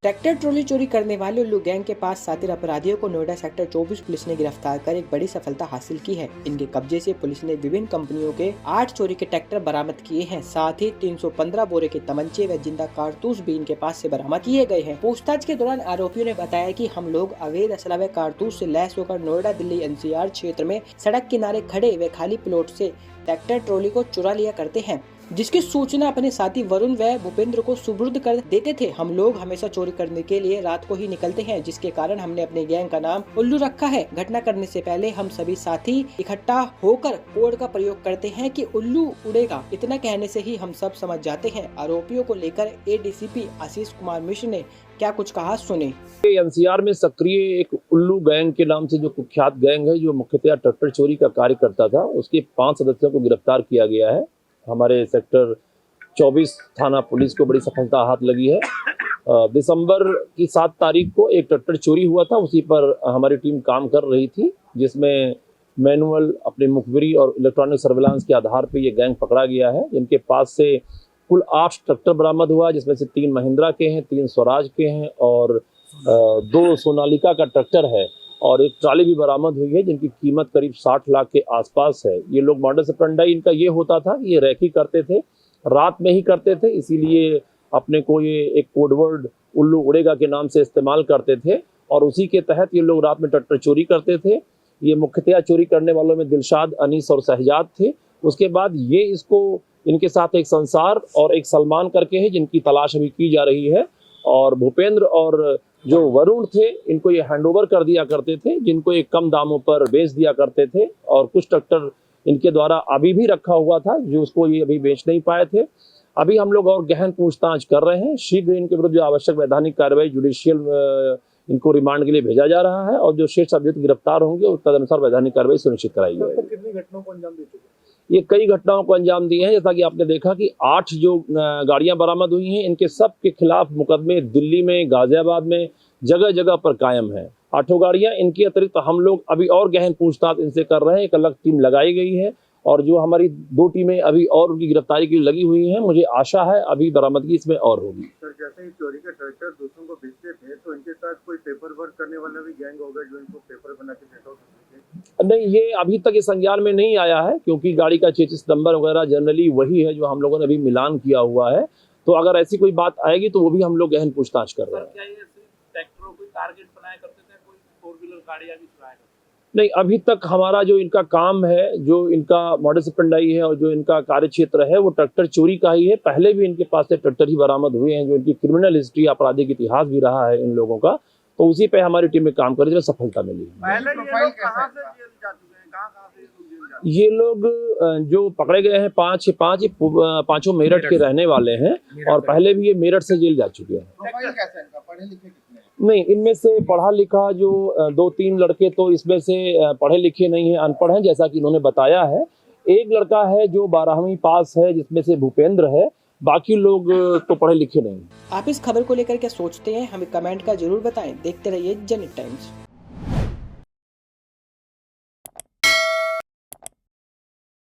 Tractor trolley चोरी करने वाले उल्लू गैंग के पास शातिर अपराधियों को नोएडा सेक्टर 24 पुलिस ने गिरफ्तार कर एक बड़ी सफलता हासिल की है। इनके कब्जे से पुलिस ने विभिन्न कंपनियों के 8 चोरी के ट्रैक्टर बरामद किए हैं। साथ ही 315 बोरे के तमंचे व जिंदा कारतूस भी इनके पास से बरामद किए गए हैं। पूछताछ के दौरान आरोपियों ने बताया कि हम लोग अवैध असला व कारतूस से लैस होकर नोएडा दिल्ली NCR क्षेत्र में सड़क किनारे खड़े व खाली प्लॉट से ट्रैक्टर ट्रॉली को चुरा लिया करते हैं, जिसकी सूचना अपने साथी वरुण व भूपेंद्र को सुपुर्द कर देते थे। हम लोग हमेशा चोरी करने के लिए रात को ही निकलते हैं, जिसके कारण हमने अपने गैंग का नाम उल्लू रखा है। घटना करने से पहले हम सभी साथी इकट्ठा होकर कोड का प्रयोग करते हैं कि उल्लू उड़ेगा। इतना कहने से ही हम सब समझ जाते हैं। आरोपियों को लेकर ADCP आशीष कुमार मिश्र ने क्या कुछ कहा, सुने। NCR में सक्रिय एक उल्लू गैंग के नाम से जो कुख्यात गैंग है, जो मुख्यतः ट्रैक्टर चोरी का कार्य करता था, उसके 5 सदस्यों को गिरफ्तार किया गया है। हमारे सेक्टर 24 थाना पुलिस को बड़ी सफलता हाथ लगी है। दिसंबर की 7 तारीख को एक ट्रैक्टर चोरी हुआ था, उसी पर हमारी टीम काम कर रही थी, जिसमें मैनुअल, अपने मुखबिरी और इलेक्ट्रॉनिक सर्विलांस के आधार पर यह गैंग पकड़ा गया है। इनके पास से कुल 8 ट्रैक्टर बरामद हुआ, जिसमें से 3 महिंद्रा के हैं, 3 स्वराज के हैं और 2 सोनालिका का ट्रैक्टर है और एक ट्राली भी बरामद हुई है, जिनकी कीमत करीब 60 लाख के आसपास है। ये लोग मॉडस ऑपरेंडी इनका ये होता था कि ये रैकी करते थे, रात में ही करते थे, इसीलिए अपने को ये एक कोडवर्ड उल्लू उड़ेगा के नाम से इस्तेमाल करते थे और उसी के तहत ये लोग रात में ट्रैक्टर चोरी करते थे। ये मुख्यतः चोरी करने वालों में दिलशाद, अनीस और शहजाद थे। उसके बाद ये इसको इनके साथ एक संसार और एक सलमान करके है, जिनकी तलाश अभी की जा रही है। और भूपेंद्र और जो वरुण थे, इनको ये हैंडओवर कर दिया करते थे, जिनको एक कम दामों पर बेच दिया करते थे। और कुछ ट्रैक्टर इनके द्वारा अभी भी रखा हुआ था, जो उसको ये अभी बेच नहीं पाए थे। अभी हम लोग और गहन पूछताछ कर रहे हैं। शीघ्र इनके विरुद्ध आवश्यक वैधानिक कार्रवाई, जुडिशियल इनको रिमांड के लिए भेजा जा रहा है और जो शीर्ष अभियुक्त गिरफ्तार होंगे उस तदनुसार वैधानिक कार्रवाई सुनिश्चित कराई जाएगी। कितनी घटनाओं को अंजाम दे चुके हैं? ये कई घटनाओं को अंजाम दिए हैं। जैसा कि आपने देखा कि 8 जो गाड़ियां बरामद हुई हैं, इनके सब के खिलाफ मुकदमे दिल्ली में, गाजियाबाद में जगह जगह पर कायम है। 8 गाड़ियां। इनके अतिरिक्त हम लोग अभी और गहन पूछताछ इनसे कर रहे हैं। एक अलग टीम लगाई गई है और जो हमारी 2 टीमें अभी और उनकी गिरफ्तारी के लिए लगी हुई हैं। मुझे आशा है अभी बरामदगी इसमें और होगी। सर, जैसे ही चोरी का ट्रैक्टर दूसरों को बेचते थे, तो इनके साथ कोई पेपर वर्क करने वाला भी गैंग होगा जो इनको पेपर बना के देता हो? नहीं, ये अभी तक इस संज्ञान में नहीं आया है, क्योंकि गाड़ी का चेसिस नंबर वगैरह जनरली वही है जो हम लोगों ने अभी मिलान किया हुआ है। तो अगर ऐसी कोई बात आएगी तो वो भी हम लोग गहन पूछताछ कर रहे हैं। क्या ये ट्रैक्टरों को टारगेट बनाया करते थे, कोई 4 व्हीलर गाड़ियां भी चलाया करते थे? नहीं, अभी तक हमारा जो इनका काम है, जो इनका मॉडस ऑपरेंडी है और जो इनका कार्य क्षेत्र है, वो ट्रैक्टर चोरी का ही है। पहले भी इनके पास से ट्रैक्टर ही बरामद हुए हैं, जो इनकी क्रिमिनल हिस्ट्री, आपराधिक इतिहास भी रहा है इन लोगों का। तो उसी पे हमारी टीम में काम कर रही है, सफलता मिली है। ये लोग जो पकड़े गए हैं 5 मेरठ के रहने वाले हैं और पहले भी ये मेरठ से जेल जा चुके हैं। पढ़े लिखे कितने हैं? नहीं, इनमें से पढ़ा लिखा जो 2-3 लड़के तो इसमें से पढ़े लिखे नहीं हैं, अनपढ़ हैं, जैसा कि इन्होंने बताया है। एक लड़का है जो 12वीं पास है, जिसमें से भूपेंद्र है। बाकी लोग तो पढ़े लिखे नहीं। आप इस खबर को लेकर क्या सोचते हैं, हमें कमेंट का जरूर बताएं। देखते रहिए जनहित टाइम्स।